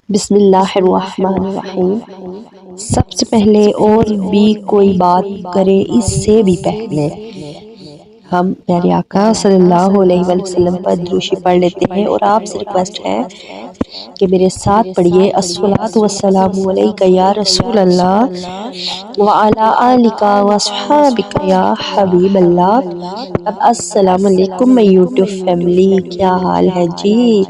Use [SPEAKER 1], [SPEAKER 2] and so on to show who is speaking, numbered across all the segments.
[SPEAKER 1] بسم اللہ الرحمن الرحیم۔ سب سے پہلے اور بھی کوئی بات کرے اس سے بھی پہلے ہم پیارے آقا صلی اللہ علیہ وآلہ وسلم پر دروشی پڑھ لیتے ہیں، اور آپ سے ریکویسٹ ہے کہ میرے ساتھ پڑھیے الصلاۃ والسلام علیک یا رسول اللہ وعلی آلک واصحابک یا حبیب اللہ۔ اب السلام علیکم میں یوٹیوب فیملی، کیا حال ہے جی؟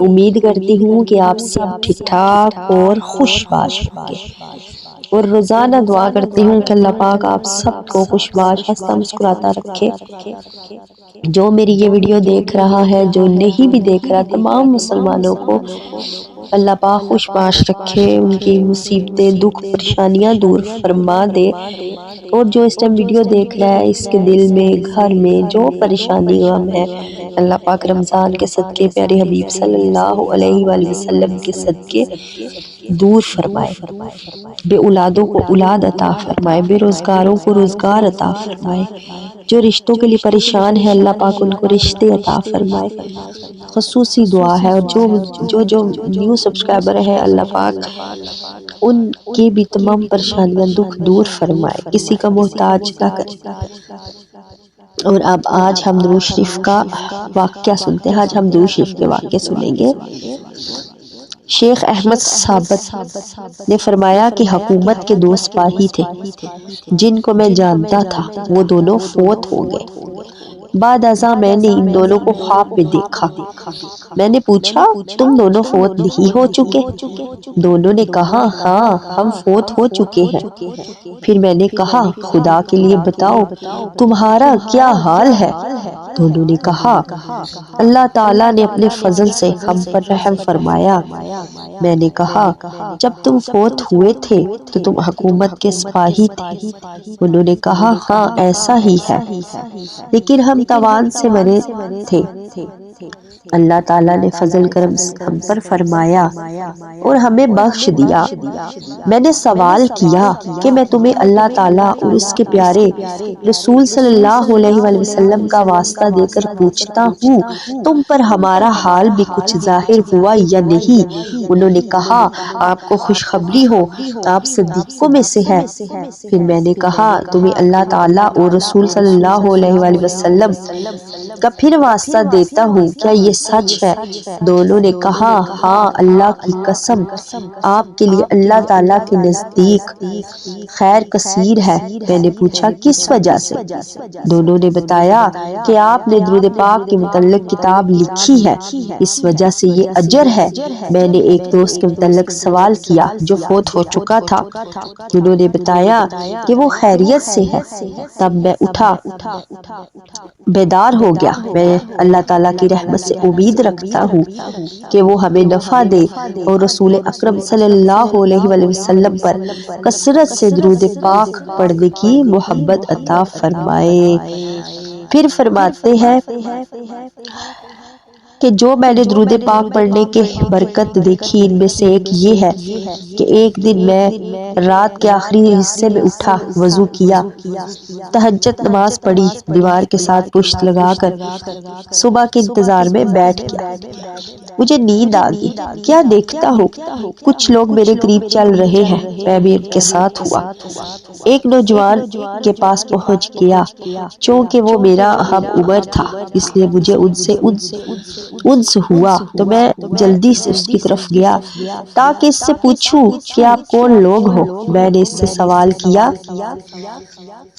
[SPEAKER 1] امید کرتی ہوں کہ آپ سب ٹھیک ٹھاک اور خوش باش ہوں گے، اور روزانہ دعا کرتی ہوں کہ اللہ پاک آپ سب کو خوش باش ہنستا مسکراتا رکھے۔ جو میری یہ ویڈیو دیکھ رہا ہے، جو نہیں بھی دیکھ رہا، تمام مسلمانوں کو اللہ پاک خوش باش رکھے، ان کی مصیبتیں دکھ پریشانیاں دور فرما دے، اور جو اس ٹائم ویڈیو دیکھ رہا ہے اس کے دل میں گھر میں جو پریشانی غم ہے، اللہ پاک رمضان کے صدقے پیارے حبیب صلی اللہ علیہ وآلہ وسلم کے صدقے دور فرمائے، بے اولادوں کو اولاد عطا فرمائے، بے روزگاروں کو روزگار عطا فرمائے، جو رشتوں کے لیے پریشان ہے اللہ پاک ان کو رشتے عطا فرمائے۔ خصوصی دعا ہے، اور جو نیو سبسکرائبر ہے اللہ پاک ان کی بھی تمام پریشانیاں دکھ دور فرمائے، کسی کا محتاج نہ کرے۔ اور اب آج ہم درود شریف کا واقعہ سنتے ہیں، آج ہم درود شریف کے واقعے سنیں گے۔ شیخ احمد ثابت نے فرمایا کہ حکومت کے دو سپاہی تھے جن کو میں جانتا تھا، وہ دونوں فوت ہو گئے۔ بعد ازاں میں نے ان دونوں کو خواب میں دیکھا۔ میں نے پوچھا تم دونوں فوت نہیں ہو چکے؟ دونوں نے کہا ہاں ہم فوت ہو چکے ہیں۔ پھر میں نے کہا خدا کے لیے بتاؤ تمہارا کیا حال ہے؟ دونوں نے کہا اللہ تعالیٰ نے اپنے فضل سے ہم پر رحم فرمایا۔ میں نے کہا جب تم فوت ہوئے تھے تو تم حکومت کے سپاہی تھے؟ انہوں نے کہا ہاں ایسا ہی ہے، لیکن ہم تاوان سے مرے تھے۔ اللہ تعالیٰ نے فضل کرم ہم پر فرمایا اور ہمیں بخش دیا۔ میں نے سوال کیا کہ میں تمہیں اللہ تعالیٰ اور اس کے پیارے رسول صلی اللہ علیہ وآلہ وسلم کا واسطہ دے کر پوچھتا ہوں، تم پر ہمارا حال بھی کچھ ظاہر ہوا یا نہیں؟ انہوں نے کہا آپ کو خوشخبری ہو، آپ صدیقوں میں سے ہیں۔ پھر میں نے کہا تمہیں اللہ تعالیٰ اور رسول صلی اللہ علیہ وآلہ وسلم کا پھر واسطہ دیتا ہوں، کیا یہ سچ ہے؟ دونوں نے کہا ہاں اللہ کی قسم، آپ کے لیے اللہ تعالیٰ کے نزدیک خیر کثیر ہے۔ میں نے پوچھا کس وجہ سے؟ دونوں نے بتایا کہ آپ نے درود پاک کے متعلق کتاب لکھی ہے، اس وجہ سے یہ اجر ہے۔ میں نے ایک دوست کے متعلق سوال کیا جو فوت ہو چکا تھا، انہوں نے بتایا کہ وہ خیریت سے ہے۔ تب میں اٹھا بیدار ہو گیا۔ میں اللہ تعالیٰ کی رحمت سے امید رکھتا ہوں کہ وہ ہمیں نفع دے اور رسول اکرم صلی اللہ علیہ وآلہ وسلم پر کثرت سے درود پاک پڑھنے کی محبت عطا فرمائے۔ پھر فرماتے ہیں کہ جو میں نے درود پاک پڑھنے کے برکت دیکھی ان میں سے ایک یہ ہے کہ ایک دن میں رات کے آخری حصے میں اٹھا، وضو کیا، تہجد نماز پڑھی، دیوار کے ساتھ پشت لگا کر صبح کے انتظار میں بیٹھ گیا۔ مجھے نیند آ گئی۔ کیا دیکھتا ہوں کچھ لوگ میرے قریب چل رہے ہیں، میں بھی ان کے ساتھ ہوا۔ ایک نوجوان کے پاس پہنچ گیا، چونکہ وہ میرا ہم عمر تھا اس لیے مجھے ان سے انس ہوا، تو میں جلدی سے اس کی طرف گیا تاکہ اس سے پوچھوں کہ آپ کون لوگ ہو۔ میں نے اس سے سوال کیا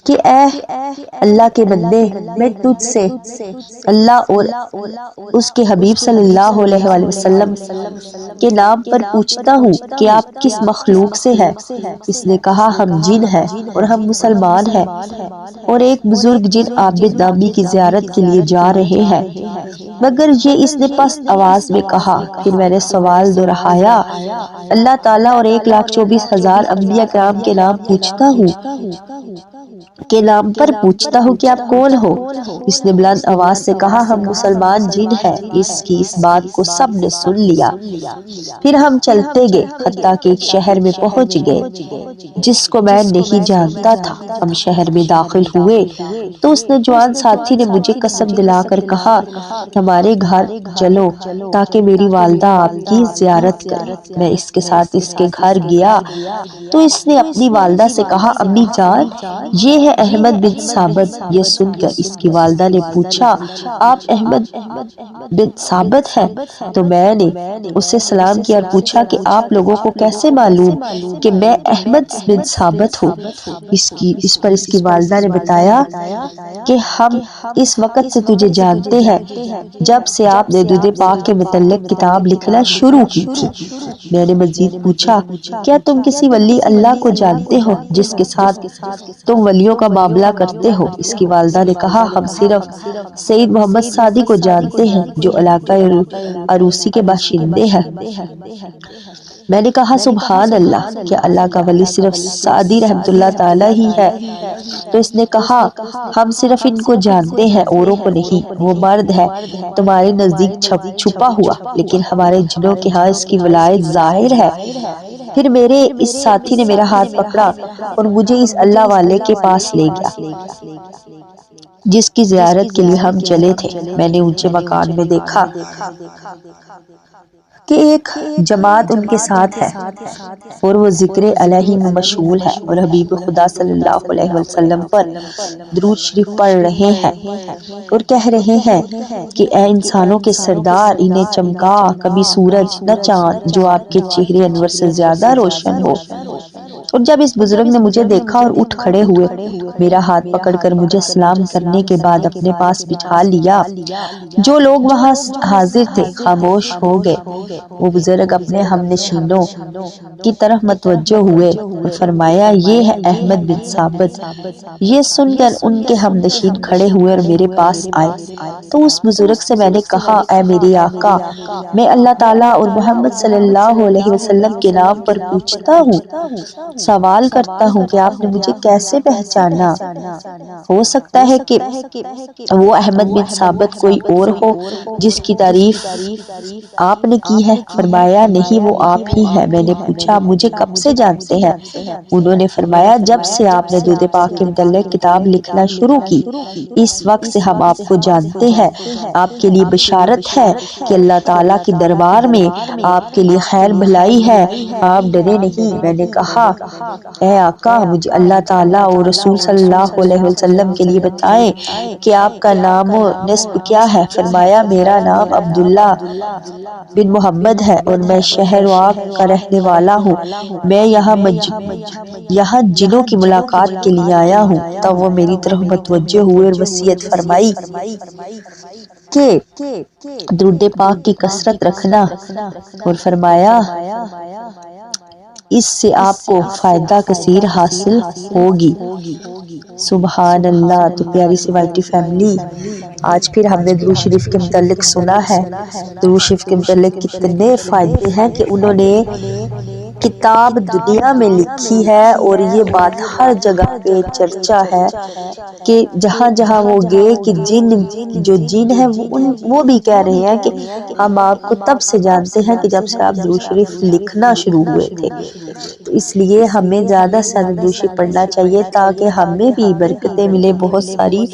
[SPEAKER 1] کہ اے اللہ کے بندے، میں تجھ سے اللہ اور اس کے حبیب صلی اللہ علیہ وآلہ وسلم کے نام پر پوچھتا ہوں کہ آپ کس مخلوق سے ہیں؟ اس نے کہا ہم جن ہیں اور ہم مسلمان ہیں، اور ایک بزرگ جن عابد نامی کی زیارت کے لیے جا رہے ہیں، مگر یہ اس نے پست آواز میں کہا۔ پھر میں نے سوال دہرایا اللہ تعالیٰ اور 1,24,000 انبیاء کرام کے نام پوچھتا ہوں، کے نام پر پوچھتا ہوں کہ آپ کون ہو؟ اس نے بلند آواز سے کہا ہم مسلمان جن ہیں۔ اس بات کو سب نے سن لیا۔ پھر ہم چلتے گئے حتیٰ کہ ایک شہر میں پہنچ گئے جس کو میں نہیں جانتا تھا۔ ہم شہر میں داخل ہوئے تو اس نوجوان ساتھی نے مجھے قسم دلا کر کہا ہمارے گھر چلو تاکہ میری والدہ آپ کی زیارت کرے۔ میں اس کے ساتھ اس کے گھر گیا تو اس نے اپنی والدہ سے کہا امی جان یہ ہے احمد بن ثابت۔ یہ سن کر اس کی والدہ نے پوچھا آپ احمد بن ثابت ہیں؟ تو میں نے اسے سلام کیا اور پوچھا کہ آپ لوگوں کو کیسے معلوم کہ میں احمد بن ثابت ہوں؟ اس پر اس کی والدہ نے بتایا کہ ہم اس وقت سے تجھے جانتے ہیں جب سے آپ نے درود پاک کے متعلق کتاب لکھنا شروع کی تھی۔ میں نے مزید پوچھا کیا تم کسی ولی اللہ کو جانتے ہو جس کے ساتھ تم ولیوں کا معاملہ کرتے ہو؟ اس کی والدہ نے کہا ہم صرف سید محمد سعدی کو جانتے ہیں جو علاقہ عروسی کے باشندے ہیں۔ میں نے کہا سبحان اللہ، کیا اللہ کا ولی صرف سعدی رحمت اللہ تعالی ہی ہے؟ تو اس نے کہا ہم صرف ان کو جانتے ہیں اوروں کو نہیں۔ وہ مرد ہے تمہارے نزدیک چھپا ہوا لیکن ہمارے جنوں کے ہاں اس کی ولایت ظاہر ہے۔ پھر میرے اس ساتھی نے میرا ہاتھ پکڑا اور مجھے اس اللہ والے کے پاس لے گیا جس کی زیارت کے لیے ہم چلے تھے۔ میں نے اونچے مکان میں دیکھا کہ ایک جماعت ان کے ساتھ ہے اور وہ ذکر الہی میں مشغول ہے اور حبیب خدا صلی اللہ علیہ وسلم پر درود شریف پڑھ رہے ہیں اور کہہ رہے ہیں کہ اے انسانوں کے سردار انہیں چمکا کبھی سورج نہ چاند جو آپ کے چہرے انور سے زیادہ روشن ہو۔ اور جب اس بزرگ نے مجھے دیکھا اور اٹھ کھڑے ہوئے میرا ہاتھ پکڑ کر مجھے سلام کرنے کے بعد اپنے پاس بٹھا لیا، جو لوگ وہاں حاضر تھے خاموش ہو گئے۔ وہ بزرگ اپنے ہم نشینوں کی طرف متوجہ ہوئے اور فرمایا یہ ہے احمد بن ثابت۔ یہ سن کر ان کے ہم نشین کھڑے ہوئے اور میرے پاس آئے تو اس بزرگ سے میں نے کہا اے میرے آقا میں اللہ تعالیٰ اور محمد صلی اللہ علیہ وسلم کے نام پر پوچھتا ہوں، سوال کرتا ہوں کہ آپ نے مجھے کیسے پہچانا؟ ہو سکتا ہے کہ وہ احمد بن ثابت کوئی اور ہو جس کی تعریف آپ نے کی ہے۔ فرمایا نہیں وہ آپ ہی ہے۔ میں نے پوچھا آپ مجھے کب سے جانتے ہیں؟ انہوں نے فرمایا جب سے آپ نے درود پاک کے متعلق کتاب لکھنا شروع کی اس وقت سے ہم آپ کو جانتے ہیں۔ آپ کے لیے بشارت ہے کہ اللہ تعالیٰ کے دربار میں آپ کے لیے خیر بھلائی ہے، آپ ڈرے نہیں۔ میں نے کہا اے آقا مجھے اللہ تعالیٰ اور رسول صلی اللہ علیہ وسلم کے لیے بتائیں کہ آپ کا نام و نسب کیا ہے؟ فرمایا میرا نام عبداللہ بن محمد ہے اور میں شہر واق کا رہنے والا ہوں۔ میں یہاں جنوں کی ملاقات کے لیے آیا ہوں۔ تب وہ میری طرف متوجہ ہوئے اور وصیت فرمائی کہ درود پاک کی کثرت رکھنا اور فرمایا اس سے آپ کو فائدہ کثیر حاصل ہوگی۔ سبحان اللہ۔ تو پیاری سی وائی ٹی فیملی، آج پھر ہم نے درود شریف کے متعلق سنا ہے درود شریف کے متعلق کتنے فائدے ہیں کہ انہوں نے کتاب دنیا میں لکھی ہے اور یہ بات ہر جگہ پہ چرچا ہے کہ جہاں جہاں وہ گئے کہ جن ہیں وہ بھی کہہ رہے ہیں کہ ہم آپ کو تب سے جانتے ہیں کہ جب سے آپ درود شریف لکھنا شروع ہوئے تھے۔ تو اس لیے ہمیں زیادہ سے زیادہ درود شریف پڑھنا چاہیے تاکہ ہمیں بھی برکتیں ملے بہت ساری۔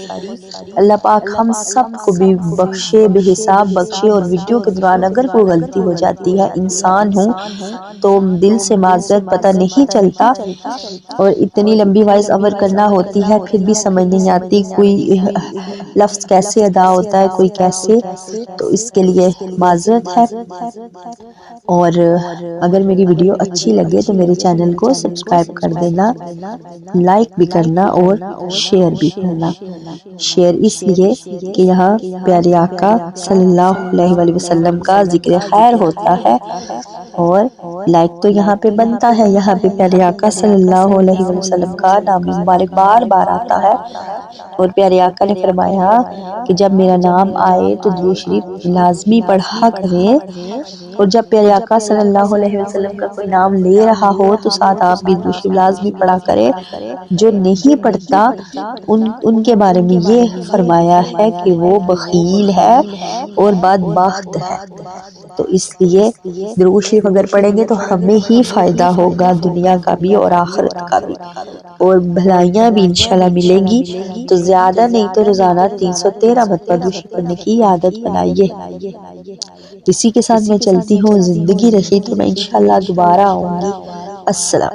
[SPEAKER 1] اللہ پاک ہم سب کو بھی بخشے، بے حساب بخشے۔ اور ویڈیو کے دوران اگر کوئی غلطی ہو جاتی ہے، انسان ہوں تو دل سے معذرت، پتہ نہیں چلتا اور اتنی لمبی وائس اوور کرنا ہوتی ہے پھر بھی سمجھ نہیں آتی کوئی لفظ کیسے ادا ہوتا ہے کوئی کیسے، تو اس کے لیے معذرت ہے۔ اور اگر میری ویڈیو اچھی لگے تو میرے چینل کو سبسکرائب کر دینا، لائک بھی کرنا اور شیئر بھی کرنا۔ شیئر اس لیے کہ یہاں پیارے آقا صلی اللہ علیہ وسلم کا ذکر خیر ہوتا ہے، اور لائک تو یہاں پہ بنتا ہے، یہاں پہ پیارے آقا صلی اللہ علیہ وسلم کا نام مبارک بار بار آتا ہے۔ اور پیارے آقا نے فرمایا کہ جب میرا نام آئے تو درود شریف لازمی پڑھا کریں اور جب پیارے آقا صلی اللہ علیہ وسلم کا کوئی نام لے رہا ہو تو ساتھ آپ بھی درود شریف لازمی پڑھا کرے۔ جو نہیں پڑھتا ان کے بارے میں یہ فرمایا ہے کہ وہ بخیل ہے اور بدبخت ہے۔ تو اس لیے درود شریف اگر پڑھیں گے تو ہمیں ہی فائدہ ہوگا، دنیا کا بھی اور آخرت کا بھی، اور بھلائیاں بھی انشاءاللہ ملیں گی۔ تو زیادہ نہیں تو روزانہ 313 مرتبہ درود شریف پڑھنے کی عادت بنائیے۔ اسی کے ساتھ میں چلتی ہوں، زندگی رہی تو میں انشاءاللہ دوبارہ آؤں گی۔ السلام۔